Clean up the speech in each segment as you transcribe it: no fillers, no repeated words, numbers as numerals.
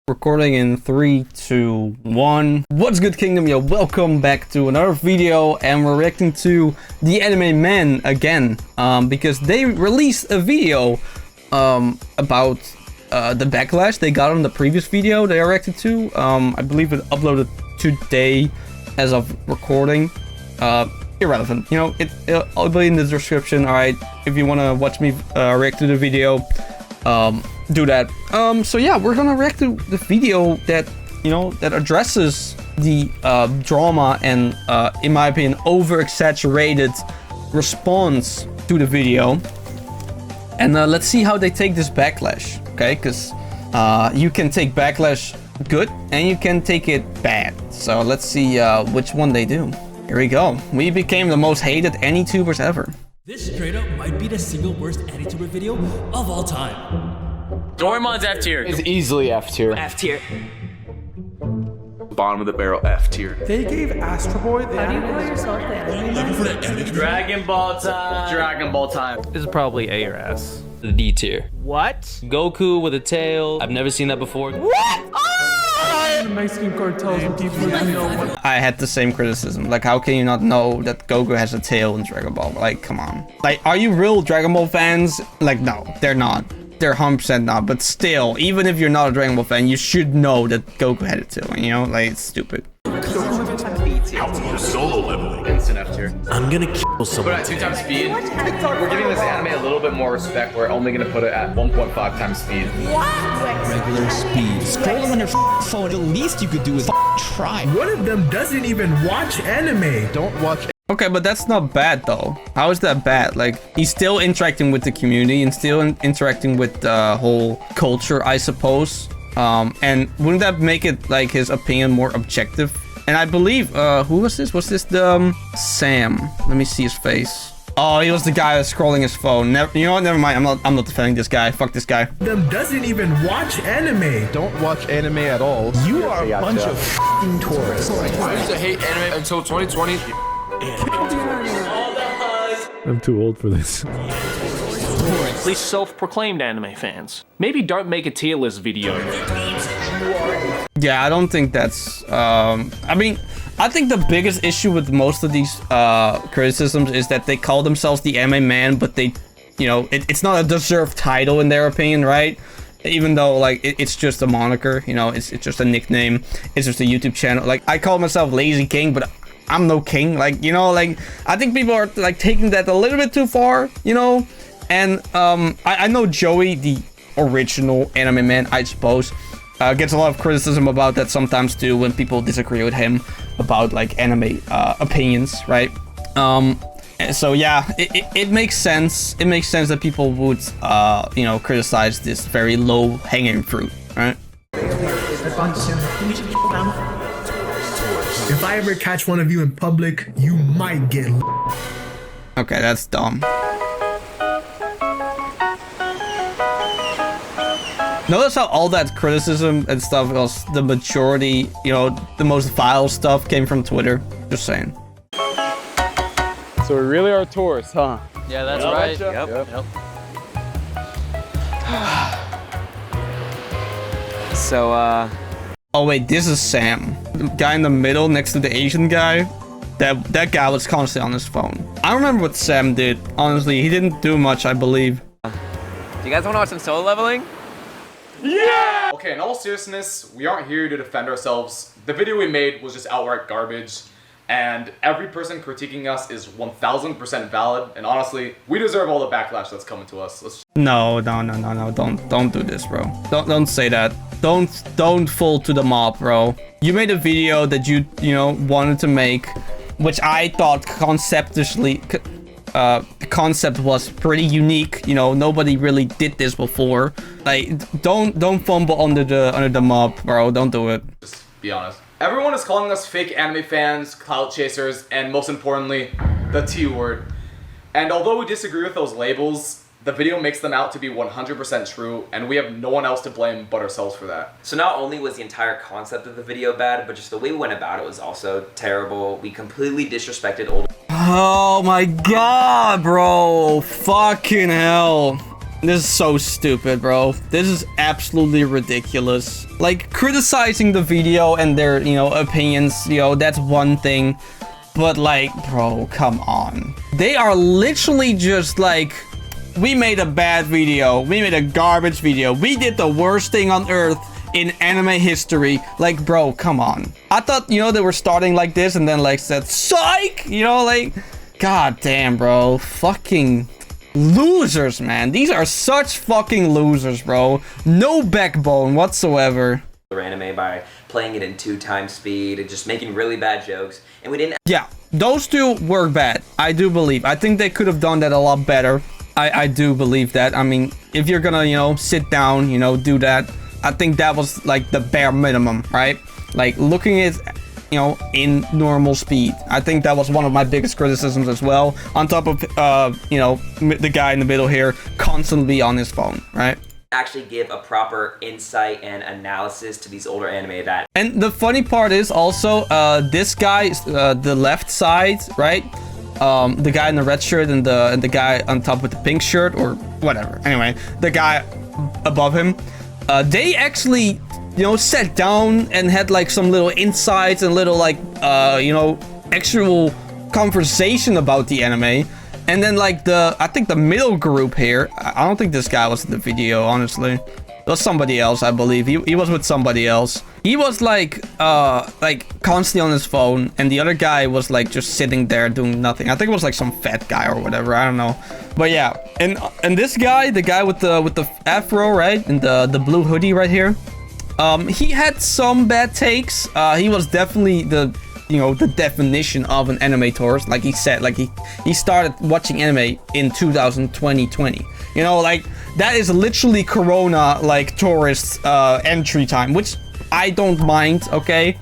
Recording in 3, 2, 1. What's good, Kingdom? Yo, welcome back to another video, and we're reacting to the Anime Man again, because they released a video about the backlash they got on the previous video they reacted to. I believe it uploaded today as of recording. Irrelevant, you know, it'll be in the description. All right, if you want to watch me react to the video, do that. So yeah, we're gonna react to the video that, you know, that addresses the drama and in my opinion over-exaggerated response to the video. And let's see how they take this backlash, okay? Because you can take backlash good and you can take it bad. So let's see which one they do. Here we go. We became the most hated AniTubers ever. This straight up might be the single worst AniTuber video of all time. Doraemon's F tier. It's easily F tier. F tier. Bottom of the barrel F tier. They gave Astro Boy the Dragon Ball time. Dragon Ball time. This is probably A or S. The D tier. What? Goku with a tail. I've never seen that before. What? The Mexican cartels and people know. I had the same criticism. Like, how can you not know that Goku has a tail in Dragon Ball? Like, come on. Like, are you real Dragon Ball fans? Like, no, they're not. They're 100% not. But still, even if you're not a Dragon Ball fan, you should know that Goku had a tail. You know, like, it's stupid. Solo leveling. Instant F tier. I'm gonna kill someone. Put it at 2 times speed. We're giving this anime a little bit more respect. We're only gonna put it at 1.5 times speed. Regular speed. Scrolling on your phone, the least you could do is try. One of them doesn't even watch anime. Don't watch. Okay, but that's not bad though. How is that bad? Like, he's still interacting with the community and still interacting with the whole culture, I suppose. And wouldn't that make it like his opinion more objective? And I believe, who was this? Was this the Sam? Let me see his face. Oh, he was the guy that's scrolling his phone. You know what? Never mind. I'm not defending this guy. Fuck this guy. Them doesn't even watch anime. Don't watch anime at all. You are a bunch of f***ing tourists. I used to hate anime until 2020. I'm too old for this. These self-proclaimed anime fans. Maybe don't make a tier list video. Yeah, I don't think that's, I mean, I think the biggest issue with most of these criticisms is that they call themselves the Anime Man, but they, you know, it's not a deserved title in their opinion, right? Even though, like, it's just a moniker, you know, it's just a nickname, it's just a YouTube channel. Like, I call myself Lazyking, but I'm no king, like, you know, like, I think people are, like, taking that a little bit too far, you know? And, I know Joey, the original Anime Man, I suppose, gets a lot of criticism about that sometimes too, when people disagree with him about like anime opinions, right? So yeah, it makes sense. It makes sense that people would you know, criticize this very low hanging fruit, right? If I ever catch one of you in public, you might get. Okay, that's dumb. Notice how all that criticism and stuff was the majority, you know, the most vile stuff came from Twitter. Just saying. So we really are tourists, huh? Yeah, that's right. Yep. So, Oh wait, this is Sam. The guy in the middle next to the Asian guy. That guy was constantly on his phone. I don't remember what Sam did. Honestly, he didn't do much, I believe. do you guys want to watch some solo leveling? Yeah! Okay, in all seriousness, we aren't here to defend ourselves. The video we made was just outright garbage, and every person critiquing us is 1000% valid, and honestly, we deserve all the backlash that's coming to us. No, don't do this, bro. Don't say that. Don't fall to the mob, bro. You made a video that you know, wanted to make, which I thought conceptually, the concept was pretty unique. You know, nobody really did this before. Like, don't fumble under the mob, bro. Don't do it. Just be honest. Everyone is calling us fake anime fans, clout chasers, and most importantly, the T word. And although we disagree with those labels, the video makes them out to be 100% true, and we have no one else to blame but ourselves for that. So not only was the entire concept of the video bad, but just the way we went about it was also terrible. We completely disrespected older. Oh my god, bro. Fucking hell. This is so stupid, bro. This is absolutely ridiculous. Like, criticizing the video and their, you know, opinions, you know, that's one thing. But, like, bro, come on. They are literally just like, we made a bad video. We made a garbage video. We did the worst thing on earth in anime history. Like, bro, come on. I thought, you know, they were starting like this and then, like, said, psych! You know, like, god damn, bro. Fucking losers, man. These are such fucking losers, bro. No backbone whatsoever. Anime by playing it in 2x speed and just making really bad jokes, and we didn't. Yeah, those two were bad. I do believe. I think they could have done that a lot better. I do believe that. I mean, if you're gonna, you know, sit down, you know, do that, I think that was like the bare minimum, right? Like, looking at, you know, in normal speed. I think that was one of my biggest criticisms as well. On top of, you know, the guy in the middle here constantly on his phone, right? Actually give a proper insight and analysis to these older anime that. And the funny part is also, this guy, the left side, right? The guy in the red shirt and the guy on top with the pink shirt, or whatever. Anyway, the guy above him, they actually, you know, sat down and had like some little insights and little like, you know, actual conversation about the anime. And then like I think the middle group here, I don't think this guy was in the video, honestly. It was somebody else, I believe. He was with somebody else. He was like constantly on his phone, and the other guy was like just sitting there doing nothing. I think it was like some fat guy or whatever, I don't know. But yeah, and this guy, the guy with the afro, right? And the blue hoodie right here. He had some bad takes. He was definitely the, you know, the definition of an anime tourist. Like he said, like he started watching anime in 2020. You know, like that is literally Corona like tourist entry time, which I don't mind. Okay,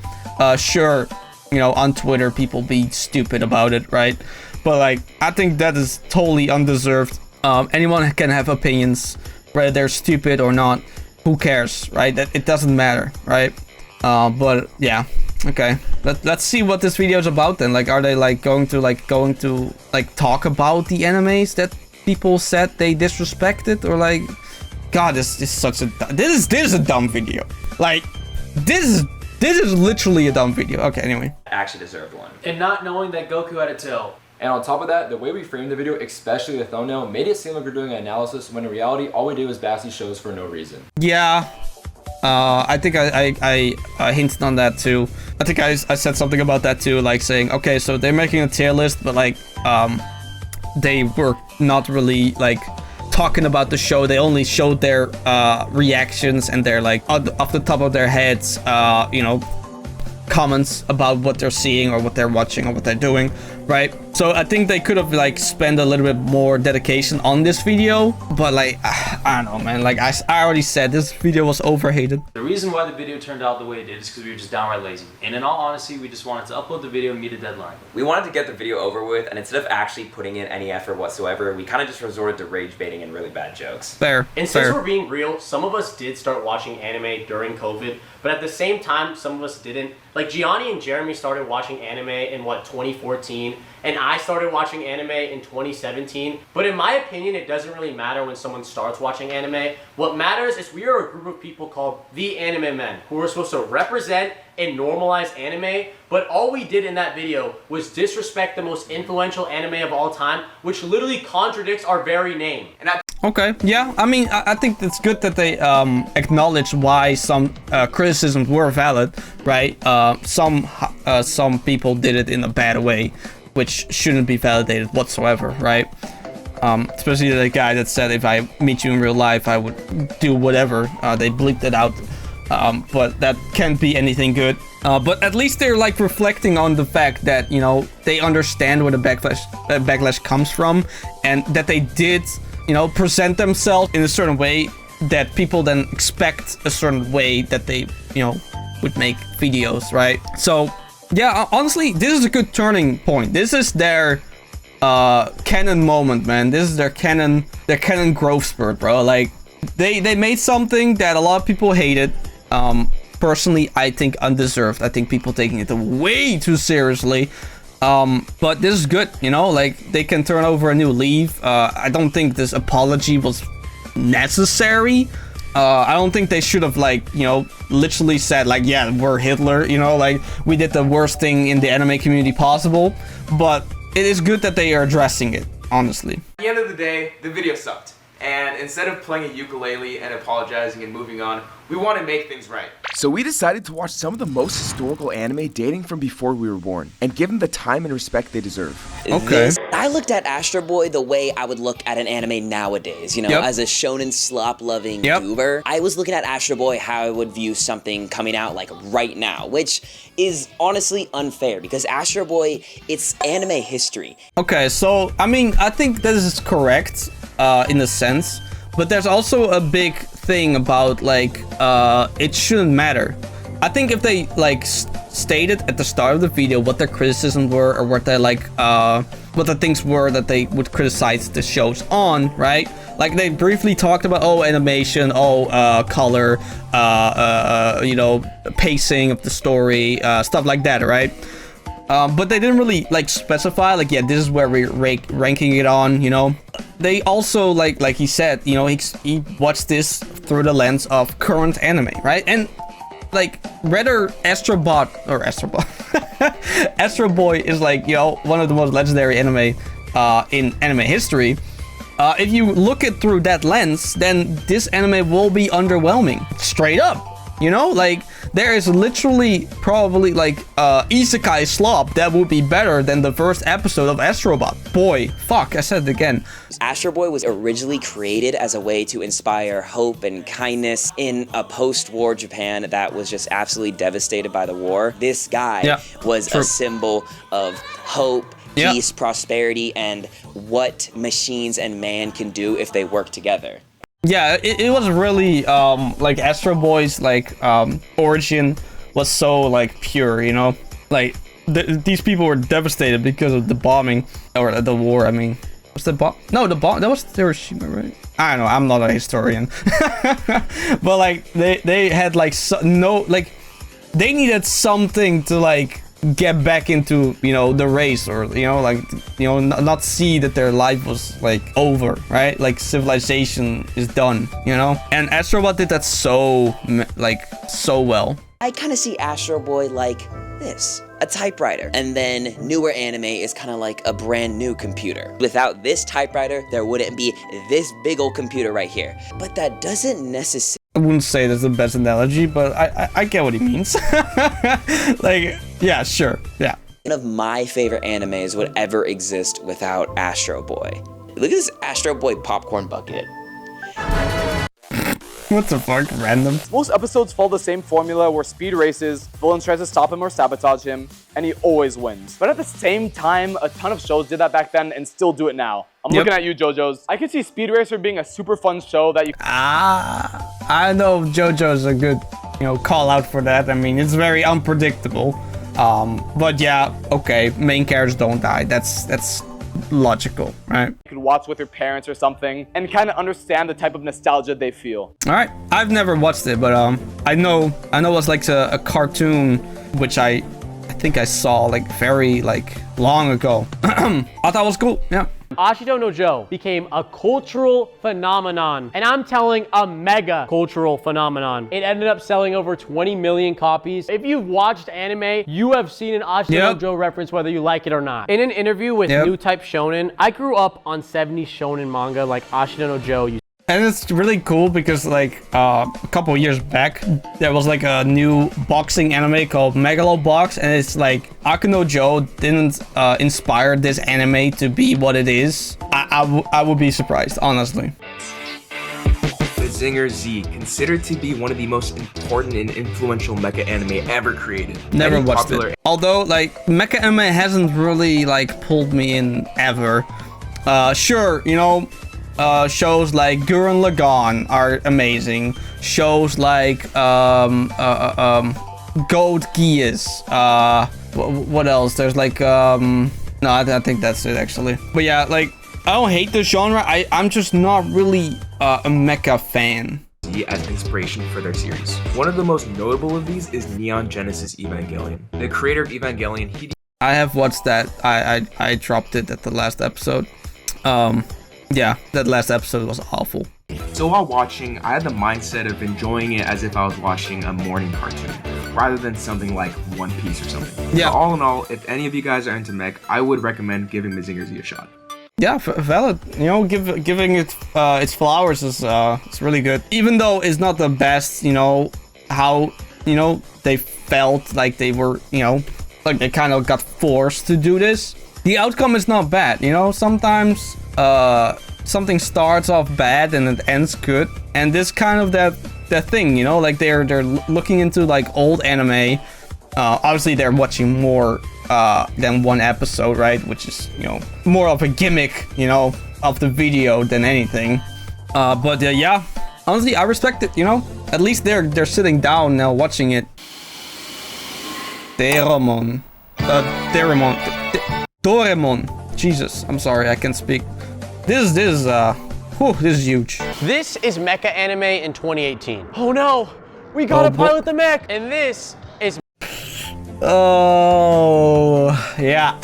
sure, you know, on Twitter people be stupid about it, right? But like, I think that is totally undeserved. Anyone can have opinions, whether they're stupid or not. Who cares, right? That it doesn't matter, right? But yeah. Okay, let's see what this video is about then. Like, are they like going to talk about the animes that people said they disrespected, or like, god, this is such a this is a dumb video. Like, this is literally a dumb video. Okay, anyway. Actually deserved one. And not knowing that Goku had a tail. And on top of that, the way we framed the video, especially the thumbnail, made it seem like we're doing an analysis, when in reality, all we did was bash these shows for no reason. Yeah. I think I hinted on that too. I think I said something about that too, like saying, okay, so they're making a tier list, but like, they were not really like talking about the show. They only showed their reactions and their like off the top of their heads, you know, comments about what they're seeing or what they're watching or what they're doing, right? So I think they could have like spent a little bit more dedication on this video, but like, I don't know, man. Like I already said, this video was overhated. The reason why the video turned out the way it did is because we were just downright lazy. And in all honesty, we just wanted to upload the video and meet a deadline. We wanted to get the video over with, and instead of actually putting in any effort whatsoever, we kind of just resorted to rage baiting and really bad jokes. Fair. And since we're being real, some of us did start watching anime during COVID, but at the same time, some of us didn't. Like Gianni and Jeremy started watching anime in what, 2014, and I started watching anime in 2017. But in my opinion, it doesn't really matter when someone starts watching anime. What matters is we are a group of people called the Anime Men, who are supposed to represent and normalize anime, but all we did in that video was disrespect the most influential anime of all time, which literally contradicts our very name. And okay, yeah, I mean, I think it's good that they acknowledge why some criticisms were valid, right? Some people did it in a bad way, which shouldn't be validated whatsoever, right? Especially the guy that said if I meet you in real life, I would do whatever. They bleeped it out, but that can't be anything good. But at least they're like reflecting on the fact that, you know, they understand where the backlash comes from, and that they did, you know, present themselves in a certain way that people then expect a certain way that they, you know, would make videos, right? So yeah, honestly, this is a good turning point. This is their canon moment, man. This is their canon growth spurt, bro. Like they made something that a lot of people hated. Personally, I think undeserved. I think people taking it way too seriously. But this is good, you know, like they can turn over a new leaf. I don't think this apology was necessary. I don't think they should have, like, you know, literally said, like, yeah, we're Hitler, you know, like, we did the worst thing in the anime community possible. But it is good that they are addressing it, honestly. At the end of the day, the video sucked. And instead of playing a ukulele and apologizing and moving on, we want to make things right. So we decided to watch some of the most historical anime dating from before we were born, and give them the time and respect they deserve. Okay. I looked at Astro Boy the way I would look at an anime nowadays, you know, as a shonen slop-loving goober. I was looking at Astro Boy how I would view something coming out like right now, which is honestly unfair because Astro Boy, it's anime history. Okay, so, I mean, I think this is correct in a sense, but there's also a big thing about, like, it shouldn't matter. I think if they, like, stated at the start of the video what their criticisms were, or what they, like, what the things were that they would criticize the shows on, right? Like, they briefly talked about, oh, animation, oh, color, you know, pacing of the story, stuff like that, right? But they didn't really, like, specify, like, yeah, this is where we're ranking it on, you know? They also, like he said, you know, he watched this through the lens of current anime, right? And, like, whether Astro Boy is, like, you know, one of the most legendary anime in anime history, if you look it through that lens, then this anime will be underwhelming. Straight up. You know, like, there is literally probably, like, isekai slop that would be better than the first episode of Astro Boy. Fuck, I said it again. Astro Boy was originally created as a way to inspire hope and kindness in a post-war Japan that was just absolutely devastated by the war. This guy was a symbol of hope, peace, prosperity, and what machines and man can do if they work together. Yeah, it was really, like, Astro Boy's, like, origin was so, like, pure, you know? Like, these people were devastated because of the bombing, or the war, I mean. Was the bomb? No, the bomb, that was Hiroshima, right? I don't know, I'm not a historian. But, like, they had, like, they needed something to, like, get back into, you know, the race, or, you know, like, you know, not see that their life was, like, over, right? Like, civilization is done, you know? And Astro Boy did that so, like, so well. I kind of see Astro Boy like this, a typewriter. And then newer anime is kind of like a brand new computer. Without this typewriter, there wouldn't be this big old computer right here. But that doesn't necessarily... I wouldn't say that's the best analogy, but I get what he means. Like, yeah, sure, yeah. One of my favorite animes would ever exist without Astro Boy. Look at this Astro Boy popcorn bucket. What the fuck, random? Most episodes follow the same formula where speed races, villain tries to stop him or sabotage him, and he always wins. But at the same time, a ton of shows did that back then and still do it now. I'm looking at you, JoJo's. I could see Speed Racer being a super fun show that you... I know JoJo's a good, you know, call out for that. I mean, it's very unpredictable. But yeah, okay, main characters don't die. That's logical, right? You could watch with your parents or something and kind of understand the type of nostalgia they feel. All right, I've never watched it, but I know it's like a cartoon, which I think I saw like very like long ago. I thought it was cool, yeah. Ashito no Joe became a cultural phenomenon, and I'm telling a mega cultural phenomenon. It ended up selling over 20 million copies. If you've watched anime, you have seen an Ashito no Joe reference whether you like it or not. In an interview with New Type Shonen, I grew up on 70s shonen manga like Ashito no Joe. And it's really cool because like a couple of years back, there was like a new boxing anime called Megalobox, and it's like Ashito no Joe didn't inspire this anime to be what it is. I would be surprised, honestly. Zinger Z, considered to be one of the most important and influential mecha anime ever created. Never watched it. Although like mecha anime hasn't really like pulled me in ever. Sure, you know, shows like Gurren Lagann are amazing. Shows like Goat Geass. What else? There's like no, I think that's it actually. But yeah, like I don't hate the genre. I'm just not really a mecha fan. As inspiration for their series. One of the most notable of these is Neon Genesis Evangelion. The creator of Evangelion, I have watched that. I dropped it at the last episode. Yeah, that last episode was awful. So while watching, I had the mindset of enjoying it as if I was watching a morning cartoon, rather than something like One Piece or something. Yeah. So all in all, if any of you guys are into mech, I would recommend giving Mazinger Z a shot. Yeah, valid. You know, giving it its flowers is really good. Even though it's not the best, you know, how, you know, they felt like they were, you know, like they kind of got forced to do this. The outcome is not bad, you know. Sometimes something starts off bad and it ends good, and this kind of that thing, you know, like they're looking into like old anime. Obviously they're watching more than one episode, right? Which is, you know, more of a gimmick, you know, of the video than anything. But yeah, honestly, I respect it, you know. At least they're sitting down now watching it. Doraemon. Jesus, I'm sorry, I can't speak. This is huge. This is mecha anime in 2018. Oh no, we gotta pilot the mech, and this is. Oh yeah.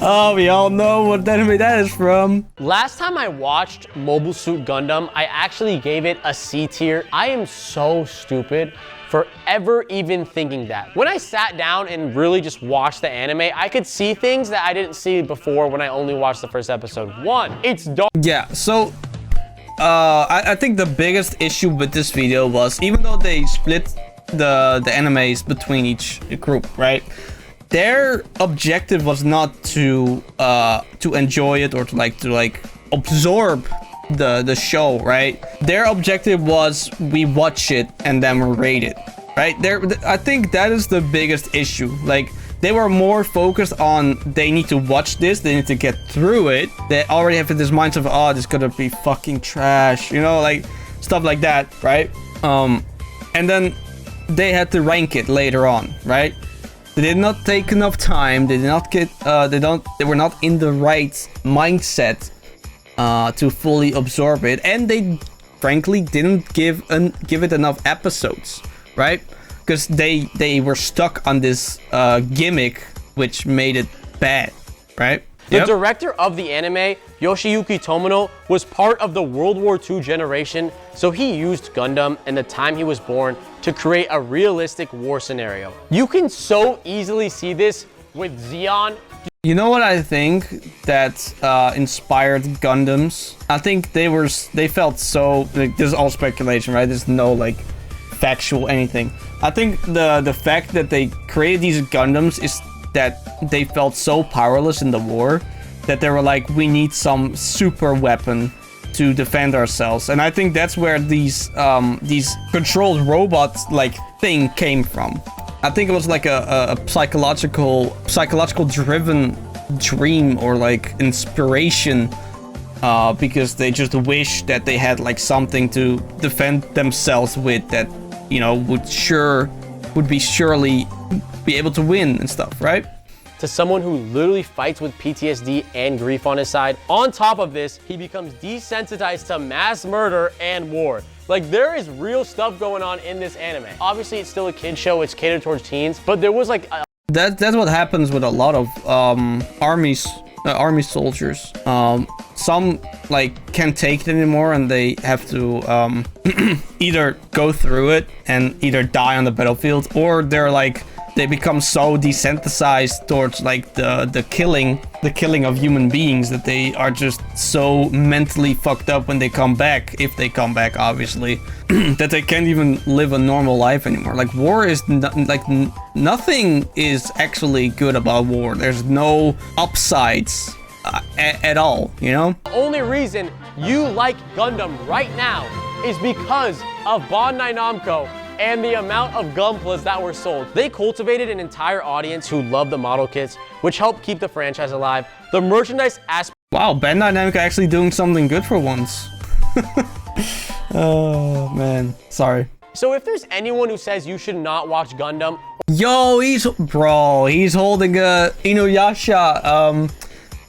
Oh, we all know what anime that is from. Last time I watched Mobile Suit Gundam, I actually gave it a C tier. I am so stupid for ever even thinking that. When I sat down and really just watched the anime, I could see things that I didn't see before when I only watched the first episode. One, it's dark. Yeah, so I think the biggest issue with this video was, even though they split the animes between each group, right? Their objective was not to enjoy it or to like absorb the show, right? Their objective was we watch it and then we rate it, right? I think that is the biggest issue. Like, they were more focused on they need to watch this, they need to get through it. They already have this mindset of, oh, this is gonna be fucking trash, you know, like stuff like that, right? And then they had to rank it later on, right? They did not take enough time. They did not get. They were not in the right mindset to fully absorb it, and they frankly didn't give it enough episodes, right? Because they were stuck on this gimmick, which made it bad, right? The director of the anime, Yoshiyuki Tomino, was part of the World War II generation, so he used Gundam and the time he was born to create a realistic war scenario. You can so easily see this with Zeon. You know what I think that inspired Gundams? I think they felt so, like, this is all speculation, right? There's no like factual anything. I think the fact that they created these Gundams is that they felt so powerless in the war that they were like, we need some super weapon to defend ourselves. And I think that's where these controlled robots like thing came from. I think it was like a psychological driven dream or like inspiration, because they just wish that they had like something to defend themselves with that, you know, would surely be able to win and stuff, right? To someone who literally fights with PTSD and grief on his side. On top of this, he becomes desensitized to mass murder and war. Like, there is real stuff going on in this anime. Obviously, it's still a kid show, it's catered towards teens, but there was like that's what happens with a lot of army soldiers. Some like can't take it anymore and they have to either go through it and either die on the battlefield, or they become so desensitized towards like the killing of human beings that they are just so mentally fucked up when they come back, if they come back obviously, that they can't even live a normal life anymore. Like, war is nothing is actually good about war. There's no upsides at all, you know? The only reason you like Gundam right now is because of Bandai Namco and the amount of Gunplas that were sold. They cultivated an entire audience who loved the model kits, which helped keep the franchise alive. The merchandise aspect. Wow, Bandai Namco actually doing something good for once. Oh man, sorry. So if there's anyone who says you should not watch Gundam, yo, he's holding a Inuyasha.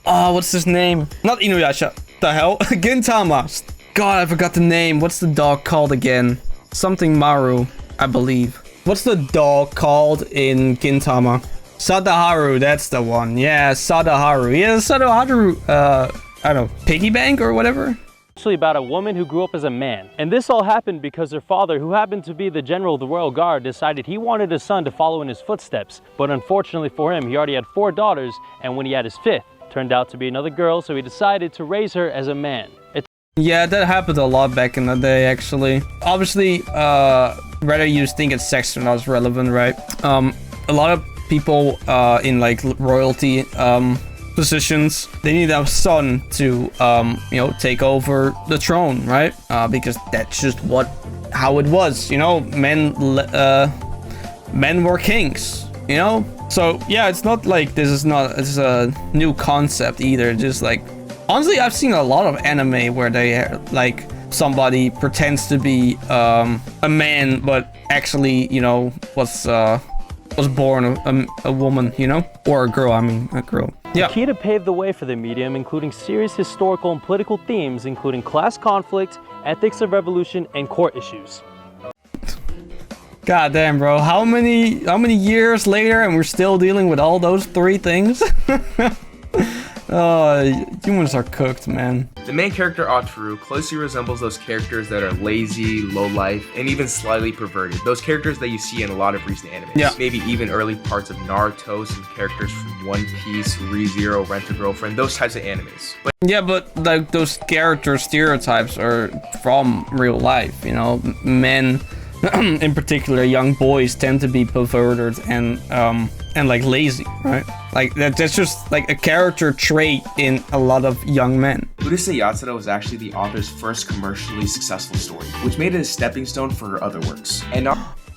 What's his name? Not Inuyasha. The hell? Gintama. God, I forgot the name. What's the dog called again? Something Maru, I believe. What's the dog called in Gintama? Sadaharu, that's the one. Yeah, Sadaharu. Yeah, Sadaharu, I don't know, piggy bank or whatever? Actually about a woman who grew up as a man. And this all happened because her father, who happened to be the general of the Royal Guard, decided he wanted his son to follow in his footsteps. But unfortunately for him, he already had 4 daughters, and when he had his 5th, turned out to be another girl, so he decided to raise her as a man. Yeah, that happened a lot back in the day, actually. Obviously, whether you think it's sex or not is relevant, right? A lot of people in like royalty positions, they need a son to you know, take over the throne, right? Because that's just how it was, you know. Men were kings, you know. So yeah, it's not like this is a new concept either. Just like, honestly, I've seen a lot of anime where they like somebody pretends to be a man, but actually, you know, was born a woman, you know, or a girl. I mean, a girl. Yeah. The key to pave the way for the medium, including serious historical and political themes, including class conflict, ethics of revolution, and court issues. God damn, bro. How many years later and we're still dealing with all those 3 things? Humans are cooked, man. The main character, Ataru, closely resembles those characters that are lazy, low-life, and even slightly perverted. Those characters that you see in a lot of recent animes. Yeah. Maybe even early parts of Naruto, some characters from One Piece, ReZero, Rent-a-Girlfriend, those types of animes. But yeah, but like those character stereotypes are from real life, you know. Men, in particular young boys, tend to be perverted and like lazy, right? Like that's just like a character trait in a lot of young men. Urusei Yatsura was actually the author's first commercially successful story, which made it a stepping stone for her other works. And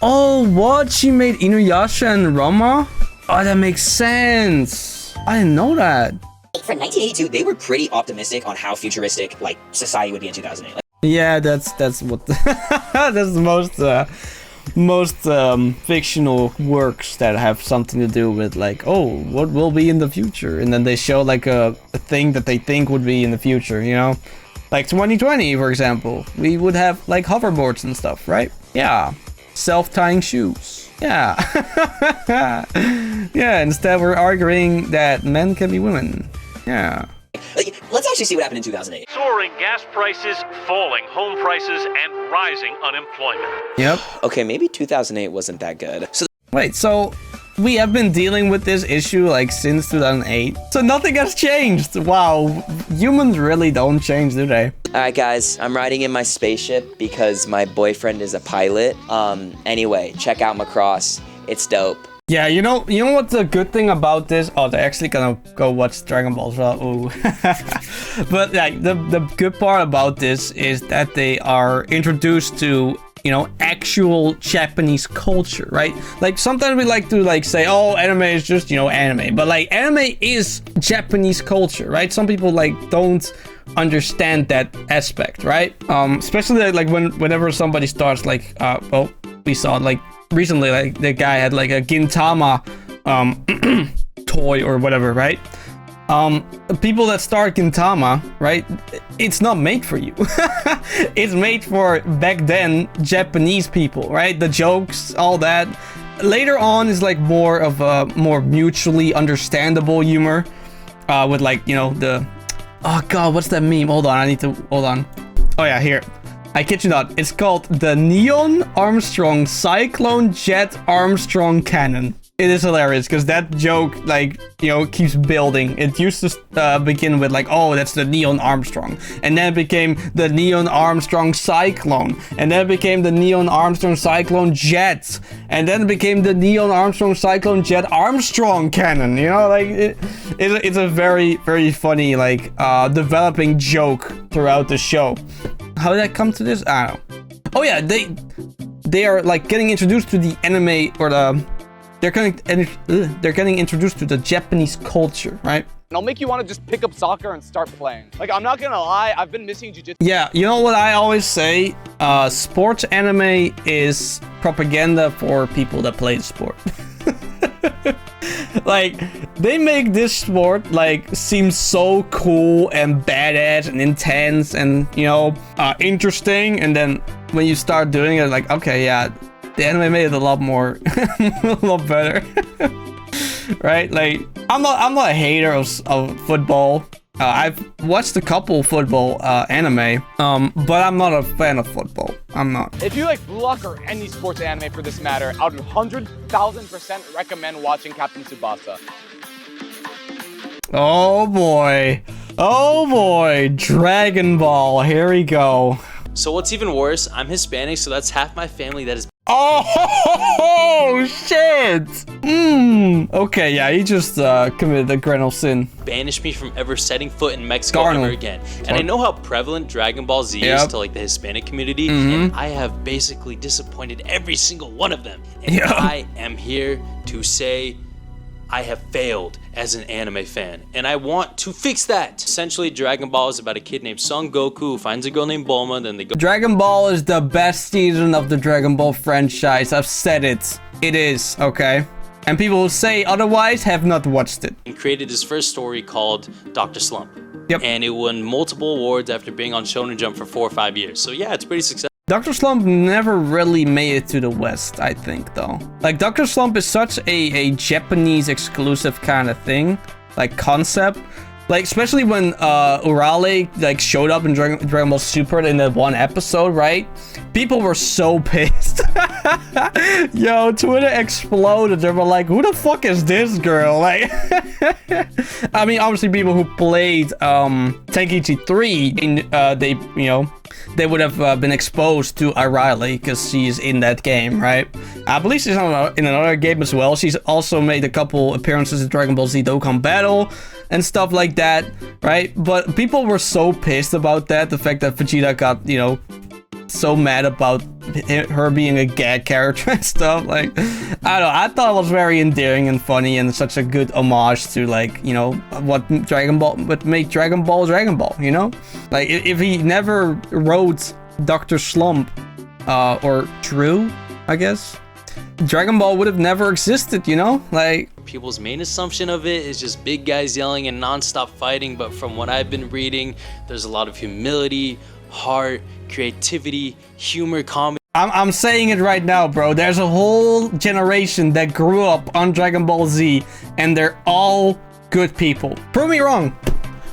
oh, what? She made Inuyasha and Roma? Oh, that makes sense. I didn't know that. For 1982, they were pretty optimistic on how futuristic like society would be in 2008. Yeah, that's what that's the most fictional works that have something to do with like, oh, what will be in the future, and then they show like a thing that they think would be in the future, you know, like 2020, for example. We would have like hoverboards and stuff, right? Yeah, self-tying shoes. Yeah. Yeah, instead we're arguing that men can be women. Yeah. Like, let's actually see what happened in 2008. Soaring gas prices, falling home prices, and rising unemployment. Yep. Okay, maybe 2008 wasn't that good. So wait, so we have been dealing with this issue like since 2008. So nothing has changed. Wow, humans really don't change, do they? Alright guys, I'm riding in my spaceship because my boyfriend is a pilot. Anyway, check out Macross. It's dope. Yeah, you know what's the good thing about this? Oh, they're actually gonna go watch Dragon Ball Z. Ooh. But like the good part about this is that they are introduced to, you know, actual Japanese culture, right? Like sometimes we like to like say, oh, anime is just, you know, anime, but like anime is Japanese culture, right? Some people like don't understand that aspect, right? Especially like whenever somebody starts like, well, we saw like recently, like the guy had like a Gintama toy or whatever, right? People that start Gintama, right? It's not made for you. It's made for back then Japanese people, right? The jokes, all that. Later on is like more of a more mutually understandable humor, with like, you know, the, oh god, what's that meme? Hold on, hold on. Oh yeah, here. I kid you not, it's called the Neon Armstrong Cyclone Jet Armstrong Cannon. It is hilarious because that joke, like, you know, keeps building. It used to begin with like, oh, that's the Neon Armstrong. And then it became the Neon Armstrong Cyclone. And then it became the Neon Armstrong Cyclone Jet. And then it became the Neon Armstrong Cyclone Jet Armstrong Cannon. You know, like, it's a very, very funny, like, developing joke throughout the show. How did I come to this? I don't know. Oh yeah, they are like getting introduced to the anime, or they're getting introduced to the Japanese culture, right? I'll make you want to just pick up soccer and start playing. Like, I'm not gonna lie, I've been missing jiu-jitsu. Yeah, you know what I always say? Sports anime is propaganda for people that play the sport. Like, they make this sport like seem so cool and badass and intense and, you know, interesting, and then when you start doing it, like, okay, yeah, the anime made it a lot more a lot better. Right? Like, I'm not a hater of football. I've watched a couple football anime, but I'm not a fan of football. I'm not. If you like Blue Lock or any sports anime for this matter, I would 100,000% recommend watching Captain Tsubasa. Oh boy. Oh boy. Dragon Ball. Here we go. So what's even worse, I'm Hispanic, so that's half my family that is... Oh, shit! Okay, yeah, he just committed a granal sin. Banished me from ever setting foot in Mexico ever again. And I know how prevalent Dragon Ball Z is to like the Hispanic community, and I have basically disappointed every single one of them. And I am here to say I have failed as an anime fan, and I want to fix that. Essentially, Dragon Ball is about a kid named Son Goku who finds a girl named Bulma, then they go... Dragon Ball is the best season of the Dragon Ball franchise. I've said it. It is, okay? And people who say otherwise have not watched it. And created his first story called Dr. Slump. Yep. And it won multiple awards after being on Shonen Jump for 4 or 5 years. So yeah, it's pretty successful. Dr. Slump never really made it to the West, I think, though. Like, Dr. Slump is such a Japanese exclusive kind of thing, like concept. Like, especially when Urale like showed up in Dragon Ball Super in that one episode, right? People were so pissed. Yo, Twitter exploded. They were like, who the fuck is this girl? Like, I mean, obviously people who played Tenkaichi 3, they, you know, they would have been exposed to Irale because she's in that game, right? I believe she's in another game as well. She's also made a couple appearances in Dragon Ball Z Dokkan Battle and stuff like that, right? But people were so pissed about that, the fact that Vegeta got, you know, so mad about her being a gag character and stuff. Like, I don't know, I thought it was very endearing and funny and such a good homage to, like, you know, what made Dragon Ball, you know? Like, if he never wrote Dr. Slump, or Drew, I guess, Dragon Ball would have never existed, you know? Like, people's main assumption of it is just big guys yelling and non-stop fighting, but from what I've been reading, there's a lot of humility, heart, creativity, humor, comedy. I'm saying it right now, bro. There's a whole generation that grew up on Dragon Ball Z, and they're all good people. Prove me wrong.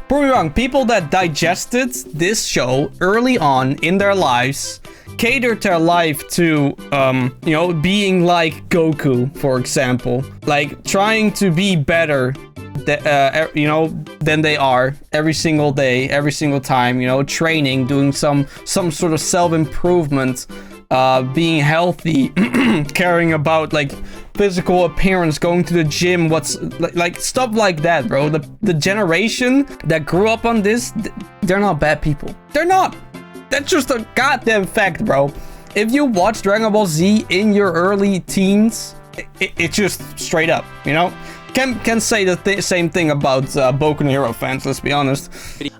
Prove me wrong. People that digested this show early on in their lives, catered their life to, you know, being like Goku, for example. Like, trying to be better, you know, than they are every single day, every single time, you know, training, doing some sort of self-improvement, being healthy, caring about, like, physical appearance, going to the gym, like stuff like that, bro. The generation that grew up on this, they're not bad people. They're not. That's just a goddamn fact, bro. If you watch Dragon Ball Z in your early teens, it's just straight up, you know? Can say the same thing about Boku no Hero fans, let's be honest.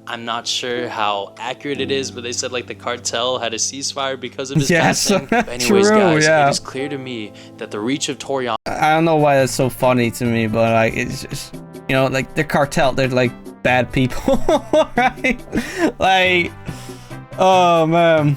I'm not sure how accurate it is, but they said like the cartel had a ceasefire because of his passing. But anyways, true, guys, yeah. It is clear to me that the reach of Toriyama... I don't know why that's so funny to me, but like, it's just, you know, like the cartel, they're like bad people, right? Like, oh man.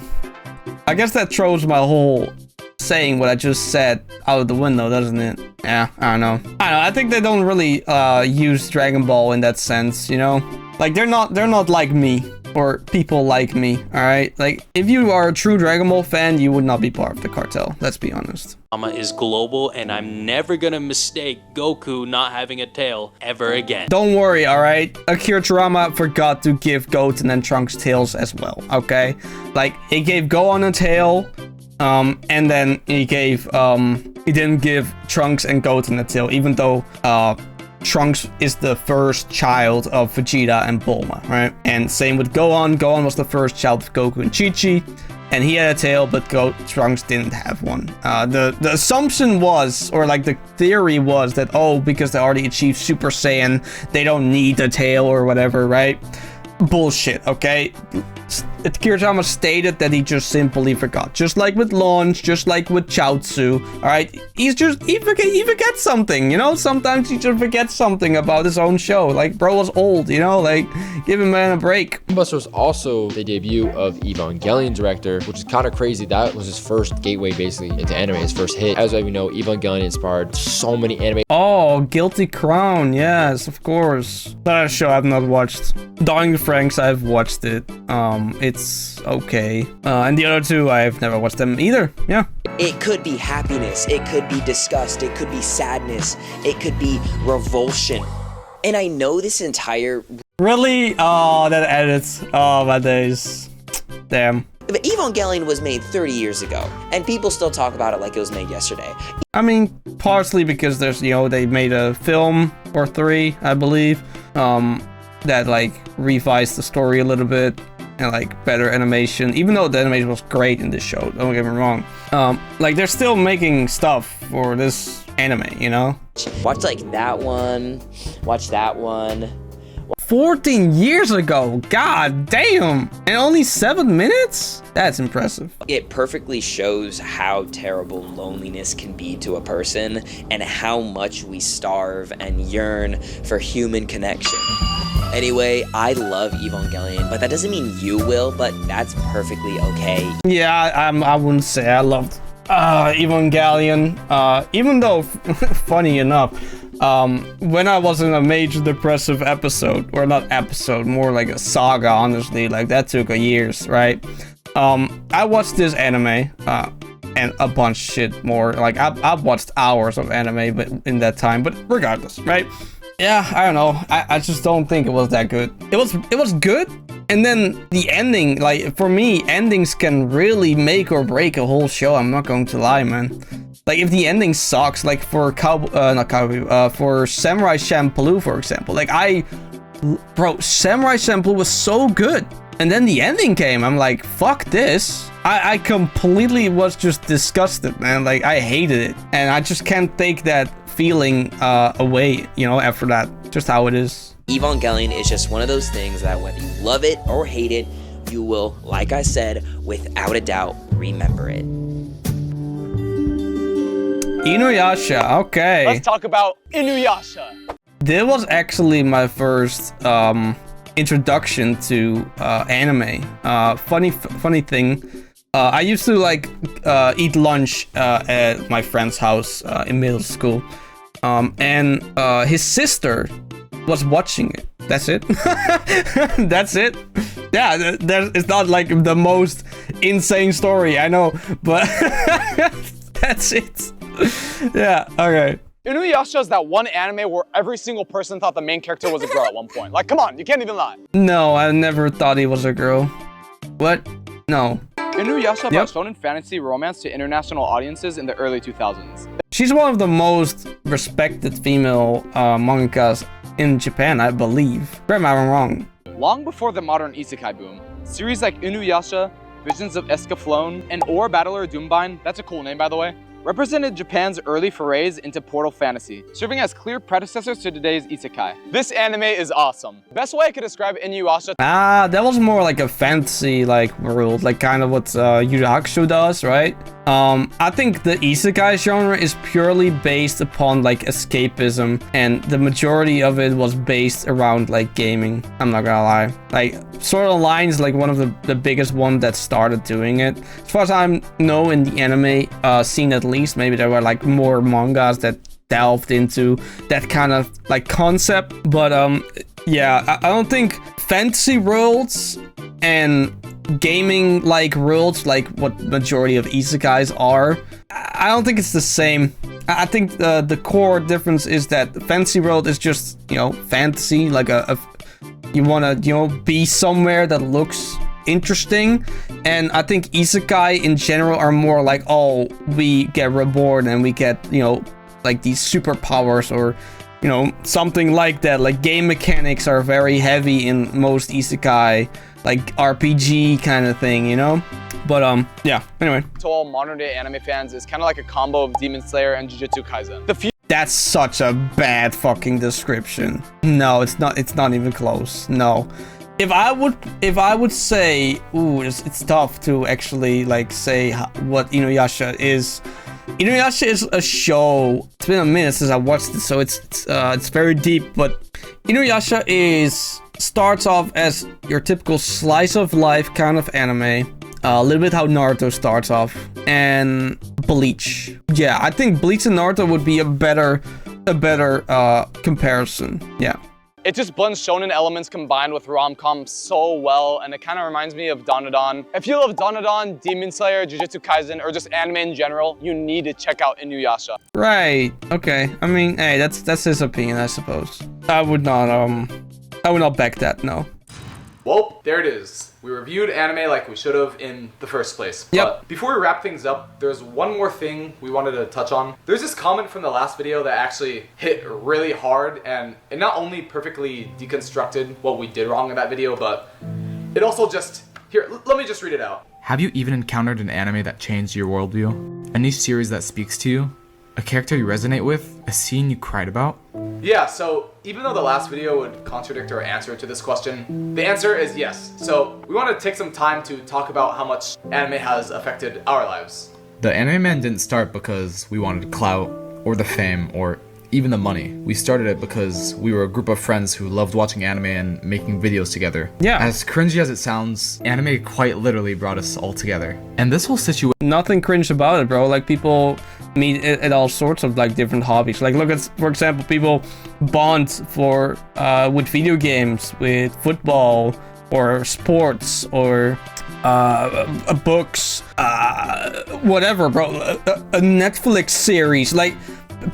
I guess that throws my whole saying what I just said out of the window, doesn't it? Yeah, I don't know. I think they don't really use Dragon Ball in that sense, you know? Like, they're not like me or people like me, all right? Like, if you are a true Dragon Ball fan, you would not be part of the cartel, let's be honest. Is global, and I'm never gonna mistake Goku not having a tail ever again. Don't worry, all right? Akira Toriyama forgot to give Goten and Trunks tails as well, okay? Like, he gave Gohan a tail, and then he didn't give Trunks and Goten a tail, even though Trunks is the first child of Vegeta and Bulma, right? And same with Gohan. Gohan was the first child of Goku and Chi-Chi, and he had a tail, but Trunks didn't have one. The assumption was, or like the theory was that, oh, because they already achieved Super Saiyan, they don't need a tail or whatever, right? Bullshit, okay? Kiriyama stated that he just simply forgot. Just like with Launch, just like with Chaozu, alright? He forgets something, you know? Sometimes he just forgets something about his own show. Like, bro was old, you know? Like, give him a break. Buster was also the debut of Evangelion director, which is kind of crazy. That was his first gateway, basically, into anime, his first hit. As we know, Evangelion inspired so many anime. Oh, Guilty Crown, yes, of course. That show I've not watched. Dying Franks, I've watched it. It's okay. And the other two, I've never watched them either. Yeah. It could be happiness, it could be disgust, it could be sadness, it could be revulsion. And I know this entire... Really? Oh, that edits. Oh, my days. Damn. But Evangelion was made 30 years ago, and people still talk about it like it was made yesterday. I mean, partially because there's, you know, they made a film or 3, I believe, that, like, revised the story a little bit, and, like, better animation, even though the animation was great in this show, don't get me wrong. Like, they're still making stuff for this anime, you know? Watch, like, that one, watch that one. 14 years ago, god damn, and only 7 minutes? That's impressive. It perfectly shows how terrible loneliness can be to a person and how much we starve and yearn for human connection. Anyway, I love Evangelion, but that doesn't mean you will, but that's perfectly okay. Yeah, I wouldn't say I loved Evangelion, even though, funny enough, when I was in a major depressive episode, or not episode, more like a saga, honestly, like that took years, right? I watched this anime, and a bunch of shit more, like I've watched hours of anime but in that time, but regardless, right? Yeah, I don't know, I just don't think it was that good. It was good, and then the ending, like, for me, endings can really make or break a whole show, I'm not going to lie, man. Like, if the ending sucks, like for for Samurai Champloo, for example, like bro, Samurai Champloo was so good, and then the ending came, I'm like, fuck this. I completely was just disgusted, man, like, I hated it, and I just can't take that feeling away, you know, after that, just how it is. Evangelion is just one of those things that whether you love it or hate it, you will, like I said, without a doubt, remember it. Inuyasha, okay. Let's talk about Inuyasha. This was actually my first introduction to anime. Funny thing, I used to like eat lunch at my friend's house in middle school, and his sister was watching it. That's it. That's it. Yeah, it's not like the most insane story, I know, but that's it. Yeah, okay. Inuyasha is that one anime where every single person thought the main character was a girl at one point. Like, come on, you can't even lie. No, I never thought he was a girl. What? No. Inuyasha brought shonen fantasy romance to international audiences in the early 2000s. She's one of the most respected female mangakas in Japan, I believe. Correct me if I'm wrong. Long before the modern isekai boom, series like Inuyasha, Visions of Escaflowne, and Or Battler Doombind, that's a cool name by the way, represented Japan's early forays into portal fantasy, serving as clear predecessors to today's isekai. This anime is awesome. Best way I could describe Inuyasha... that was more like a fantasy like world, like kind of what Yu Yu Hakusho does, right? I think the isekai genre is purely based upon like escapism, and the majority of it was based around like gaming. I'm not gonna lie. Like Sword Art Online is like one of the biggest one that started doing it. As far as I know in the anime scene at least, maybe there were like more mangas that delved into that kind of like concept. But yeah, I don't think fantasy worlds and gaming like worlds, like what majority of isekais are, I don't think it's the same. I think the core difference is that the fantasy world is just, you know, fantasy, like you want to, you know, be somewhere that looks interesting. And I think isekai in general are more like, oh, we get reborn and we get, you know, like these superpowers or, you know, something like that. Like game mechanics are very heavy in most isekai, like RPG kind of thing, you know? But yeah, anyway. To all modern day anime fans, is kind of like a combo of Demon Slayer and Jujutsu Kaisen. That's such a bad fucking description. No, it's not even close. No. if I would say, ooh, it's tough to actually like say what Inuyasha is. Inuyasha is a show. It's been a minute since I watched it, so it's very deep. But Inuyasha starts off as your typical slice of life kind of anime. A little bit how Naruto starts off, and Bleach. Yeah, I think Bleach and Naruto would be a better comparison. Yeah. It just blends shonen elements combined with rom-com so well, and it kind of reminds me of Dandadan. If you love Dandadan, Demon Slayer, Jujutsu Kaisen, or just anime in general, you need to check out Inuyasha. Right. Okay. I mean, hey, that's his opinion, I suppose. I would not back that. No. Well, there it is. We reviewed anime like we should have in the first place. Yep. But before we wrap things up, there's one more thing we wanted to touch on. There's this comment from the last video that actually hit really hard, and it not only perfectly deconstructed what we did wrong in that video, but it also let me just read it out. Have you even encountered an anime that changed your worldview? A new series that speaks to you? A character you resonate with? A scene you cried about? Yeah, so even though the last video would contradict our answer to this question, the answer is yes. So we want to take some time to talk about how much anime has affected our lives. The Anime Man didn't start because we wanted clout, or the fame, or even the money. We started it because we were a group of friends who loved watching anime and making videos together. Yeah. As cringy as it sounds, anime quite literally brought us all together. And this whole situation... Nothing cringe about it, bro. Like, people meet at all sorts of like different hobbies. Like, look at, for example, people bond with video games, with football, or sports, or books, whatever, bro. A Netflix series, like...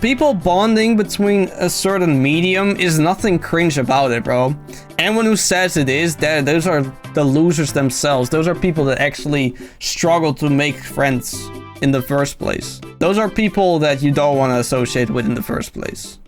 People bonding between a certain medium is nothing cringe about it, bro. Anyone who says it is, those are the losers themselves. Those are people that actually struggle to make friends in the first place. Those are people that you don't want to associate with in the first place.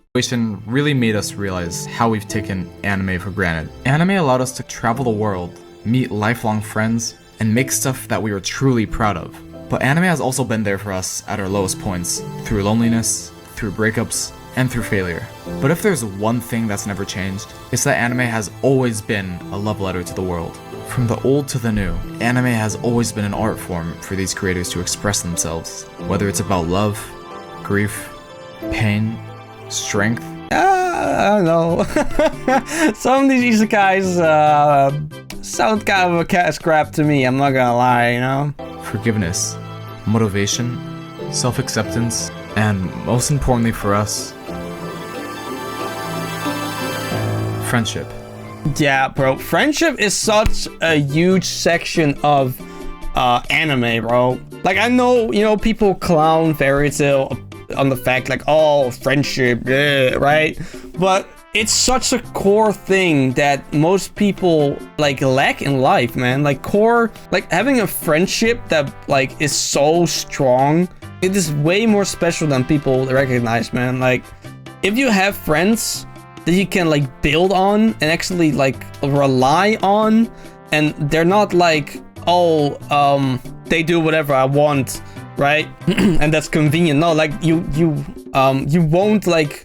Really made us realize how we've taken anime for granted. Anime allowed us to travel the world, meet lifelong friends, and make stuff that we were truly proud of. But anime has also been there for us at our lowest points, through loneliness, through breakups, and through failure. But if there's one thing that's never changed, it's that anime has always been a love letter to the world. From the old to the new, anime has always been an art form for these creators to express themselves, whether it's about love, grief, pain, strength. I don't know. Some of these isekais sound kind of a cash grab to me, I'm not gonna lie, you know? Forgiveness, motivation, self-acceptance, and most importantly for us, friendship. Yeah, bro. Friendship is such a huge section of anime, bro. Like, I know, you know, people clown Fairy Tail on the fact, like, oh, friendship, yeah, right? But it's such a core thing that most people, like, lack in life, man. Like, having a friendship that, like, is so strong, it is way more special than people recognize, man. Like, if you have friends that you can, like, build on and actually, like, rely on, and they're not like, oh, they do whatever I want, right? And that's convenient. No, like, you won't, like,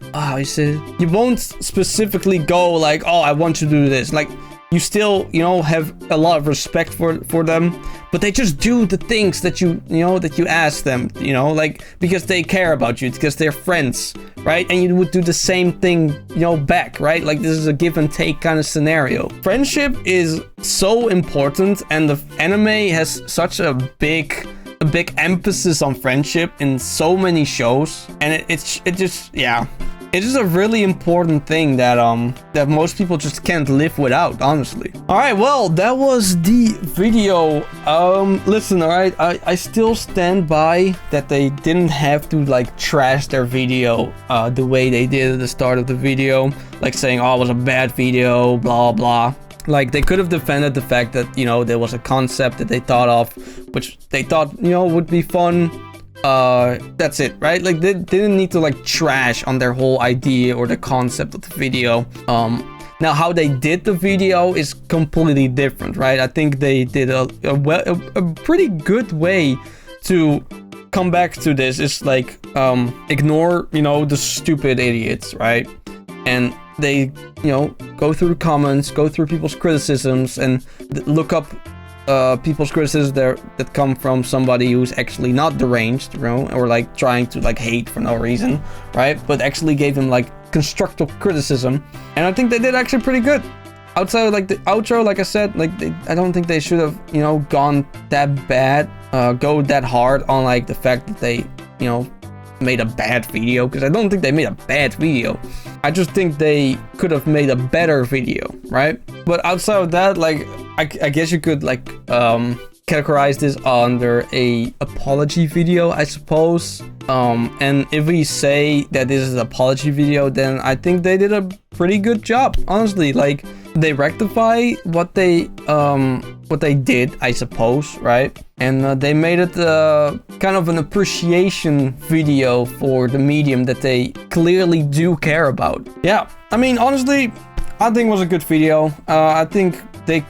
you won't specifically go, like, oh, I want to do this. Like, you still, you know, have a lot of respect for them, but they just do the things that you ask them, you know, like, because they care about you, because they're friends, right? And you would do the same thing, you know, back, right? Like, this is a give and take kind of scenario. Friendship is so important, and the anime has such a big emphasis on friendship in so many shows, and it just, yeah. It is a really important thing that that most people just can't live without, honestly. All right, well, that was the video. Listen, all right, I still stand by that they didn't have to, like, trash their video the way they did at the start of the video, like saying, oh, it was a bad video, blah blah. Like, they could have defended the fact that, you know, there was a concept that they thought of, which they thought, you know, would be fun. That's it, right? Like, they didn't need to, like, trash on their whole idea or the concept of the video. Now, how they did the video is completely different, right? I think they did a pretty good way to come back to this. It's like, ignore, you know, the stupid idiots, right? And they, you know, go through comments, go through people's criticisms, and look up people's criticisms that come from somebody who's actually not deranged, you know, or like trying to like hate for no reason, right? But actually gave them like constructive criticism, and I think they did actually pretty good. Outside of like the outro, like I said, like I don't think they should have, you know, gone that bad, go that hard on like the fact that they, you know, made a bad video, because I don't think they made a bad video. I just think they could have made a better video, right? But outside of that, like I guess you could like categorize this under a apology video, I suppose. And if we say that this is an apology video, then I think they did a pretty good job, honestly. Like they rectify what they did, I suppose, right? And they made it kind of an appreciation video for the medium that they clearly do care about. Yeah, I mean, honestly, I think it was a good video. I think they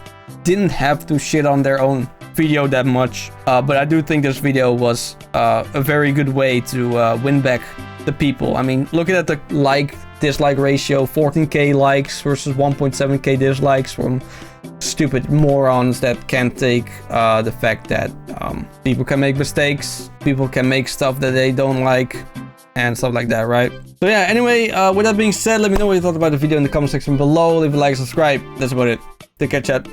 didn't have to shit on their own video that much, but I do think this video was a very good way to win back the people. I mean, looking at the like-dislike ratio, 14k likes versus 1.7k dislikes from stupid morons that can't take the fact that people can make mistakes, people can make stuff that they don't like, and stuff like that, right? So yeah, anyway, with that being said, let me know what you thought about the video in the comment section below. Leave a like, subscribe. That's about it. Take care, chat.